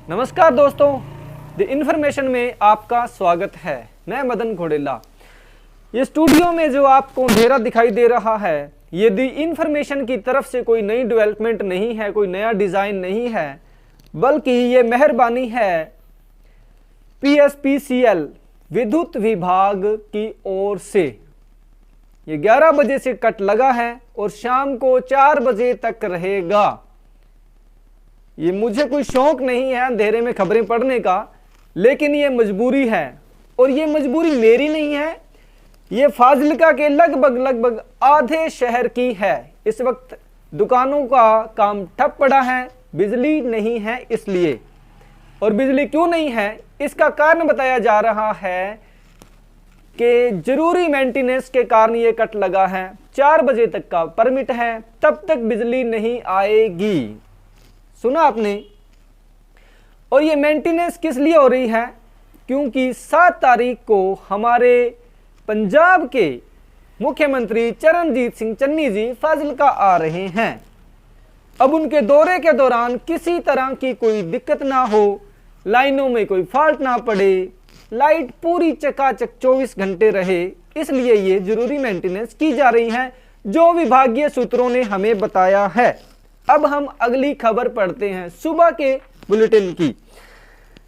नमस्कार दोस्तों, the information में आपका स्वागत है। मैं मदन घोडेला। ये स्टूडियो में जो आपको अंधेरा दिखाई दे रहा है, ये द इन्फॉर्मेशन की तरफ से कोई नई डेवलपमेंट नहीं है, कोई नया डिज़ाइन नहीं है, बल्कि ये मेहरबानी है पीएसपीसीएल विद्युत विभाग की ओर से। ये 11 बजे से कट लगा है और शाम को 4 बजे तक रहेगा। ये मुझे कोई शौक नहीं है अंधेरे में खबरें पढ़ने का, लेकिन ये मजबूरी है। और ये मजबूरी मेरी नहीं है, ये फाजिल्का के लगभग आधे शहर की है। इस वक्त दुकानों का काम ठप पड़ा है, बिजली नहीं है इसलिए। और बिजली क्यों नहीं है, इसका कारण बताया जा रहा है कि जरूरी मेंटेनेंस के कारण ये कट लगा है। 4 बजे तक का परमिट है, तब तक बिजली नहीं आएगी। सुना आपने? और ये मेंटेनेंस किस लिए हो रही है? क्योंकि 7 तारीख को हमारे पंजाब के मुख्यमंत्री चरणजीत सिंह चन्नी जी फाजिल्का आ रहे हैं। अब उनके दौरे के दौरान किसी तरह की कोई दिक्कत ना हो, लाइनों में कोई फॉल्ट ना पड़े, लाइट पूरी चकाचक 24 घंटे रहे, इसलिए ये जरूरी मेंटेनेंस की जा रही है, जो विभागीय सूत्रों ने हमें बताया है। अब हम अगली खबर पढ़ते हैं सुबह के बुलेटिन की।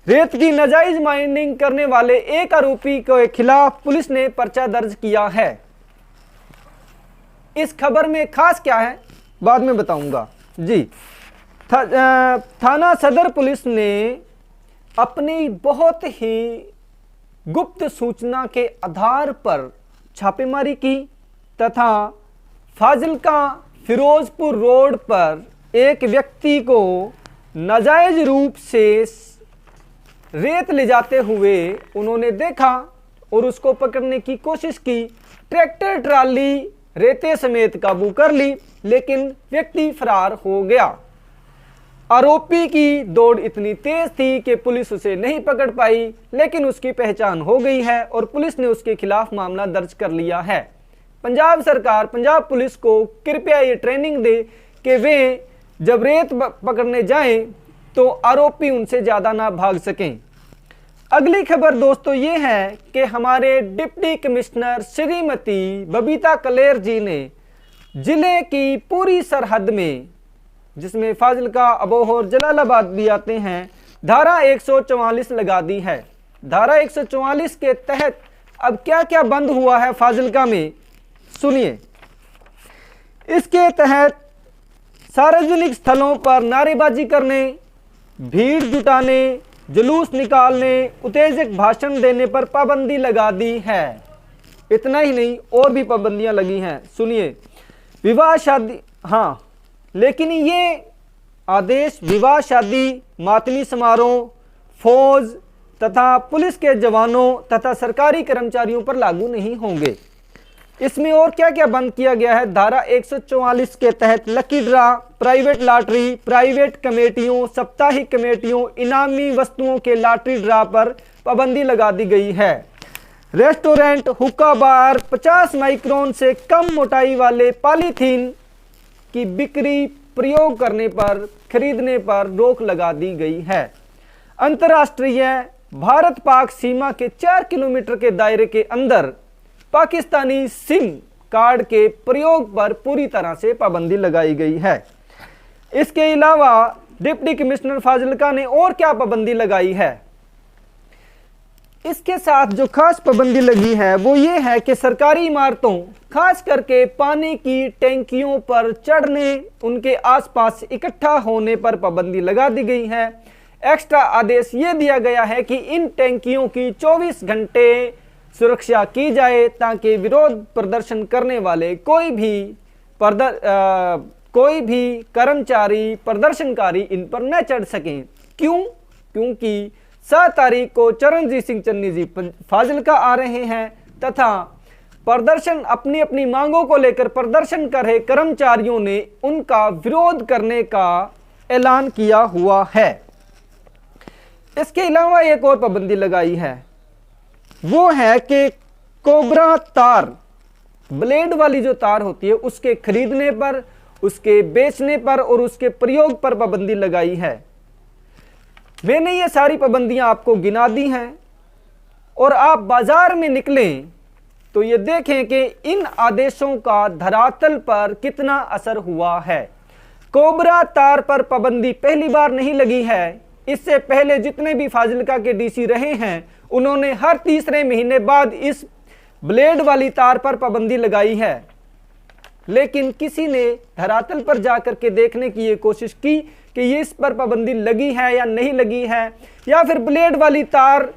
रेत की नाजायज माइनिंग करने वाले एक आरोपी के खिलाफ पुलिस ने पर्चा दर्ज किया है। इस खबर में खास क्या है बाद में बताऊंगा जी। थाना सदर पुलिस ने अपनी बहुत ही गुप्त सूचना के आधार पर छापेमारी की तथा फाजिल्का फिरोजपुर रोड पर एक व्यक्ति को नाजायज रूप से रेत ले जाते हुए उन्होंने देखा और उसको पकड़ने की कोशिश की। ट्रैक्टर ट्राली रेते समेत काबू कर ली, लेकिन व्यक्ति फरार हो गया। आरोपी की दौड़ इतनी तेज थी कि पुलिस उसे नहीं पकड़ पाई, लेकिन उसकी पहचान हो गई है और पुलिस ने उसके खिलाफ मामला दर्ज कर लिया है। पंजाब सरकार पंजाब पुलिस को कृपया ये ट्रेनिंग दे कि वे जब रेत पकड़ने जाएं तो आरोपी उनसे ज़्यादा ना भाग सकें। अगली खबर दोस्तों ये है कि हमारे डिप्टी कमिश्नर श्रीमती बबीता कलेर जी ने जिले की पूरी सरहद में, जिसमें फाजिल्का, अबोहर, जलालाबाद भी आते हैं, धारा 144 लगा दी है। धारा 144 के तहत अब क्या क्या बंद हुआ है फाजिल्का में, सुनिए। इसके तहत सार्वजनिक स्थलों पर नारेबाजी करने, भीड़ जुटाने, जुलूस निकालने, उत्तेजक भाषण देने पर पाबंदी लगा दी है। इतना ही नहीं, और भी पाबंदियां लगी हैं, सुनिए। विवाह शादी, हाँ, लेकिन ये आदेश विवाह शादी, मातमी समारोह, फौज तथा पुलिस के जवानों तथा सरकारी कर्मचारियों पर लागू नहीं होंगे। इसमें और क्या क्या बंद किया गया है? धारा 144 के तहत lucky draw, private lottery, private कमेटियों, साप्ताहिक कमेटियों, इनामी वस्तुओं के लॉटरी ड्रा पर पाबंदी लगा दी गई है। रेस्टोरेंट, हुक्का बार, 50 माइक्रोन से कम मोटाई वाले पॉलीथीन की बिक्री, प्रयोग करने पर, खरीदने पर रोक लगा दी गई है। अंतर्राष्ट्रीय भारत पाक सीमा के 4 किलोमीटर के दायरे के अंदर पाकिस्तानी सिम कार्ड के प्रयोग पर पूरी तरह से पाबंदी लगाई गई है। इसके अलावा डिप्टी कमिश्नर फाजिल्का ने और क्या पाबंदी लगाई है? इसके साथ जो खास पाबंदी लगी है वो ये है कि सरकारी इमारतों, खास करके पानी की टैंकियों पर चढ़ने, उनके आसपास इकट्ठा होने पर पाबंदी लगा दी गई है। एक्स्ट्रा आदेश ये दिया गया है कि इन टैंकियों की 24 घंटे सुरक्षा की जाए ताकि विरोध प्रदर्शन करने वाले कोई भी कर्मचारी, प्रदर्शनकारी इन पर न चढ़ सकें। क्यों? क्योंकि 7 तारीख को चरणजीत सिंह चन्नी जी फाजिल्का आ रहे हैं तथा प्रदर्शन, अपनी अपनी मांगों को लेकर प्रदर्शन कर रहे कर्मचारियों ने उनका विरोध करने का ऐलान किया हुआ है। इसके अलावा एक और पाबंदी लगाई है, वो है कि कोबरा तार, ब्लेड वाली जो तार होती है, उसके खरीदने पर, उसके बेचने पर और उसके प्रयोग पर पाबंदी लगाई है। मैंने ये सारी पाबंदियां आपको गिना दी हैं और आप बाजार में निकलें तो ये देखें कि इन आदेशों का धरातल पर कितना असर हुआ है। कोबरा तार पर पाबंदी पहली बार नहीं लगी है। इससे पहले जितने भी फाजिल्का के डीसी रहे हैं उन्होंने हर तीसरे महीने बाद इस ब्लेड वाली तार पर पाबंदी लगाई है, लेकिन किसी ने धरातल पर जाकर के देखने की ये कोशिश की कि ये इस पर पाबंदी लगी है या नहीं लगी है, या फिर ब्लेड वाली तार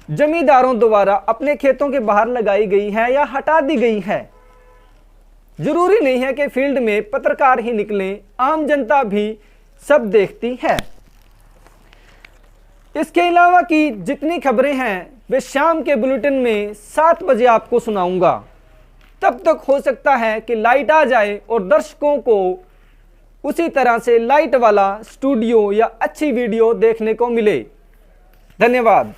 जमींदारों द्वारा अपने खेतों के बाहर लगाई गई है या हटा दी गई है। जरूरी नहीं है कि फील्ड में पत्रकार ही निकलें, आम जनता भी सब देखती है। इसके अलावा की जितनी खबरें हैं वे शाम के बुलेटिन में 7 बजे आपको सुनाऊंगा। तब तक हो सकता है कि लाइट आ जाए और दर्शकों को उसी तरह से लाइट वाला स्टूडियो या अच्छी वीडियो देखने को मिले। धन्यवाद।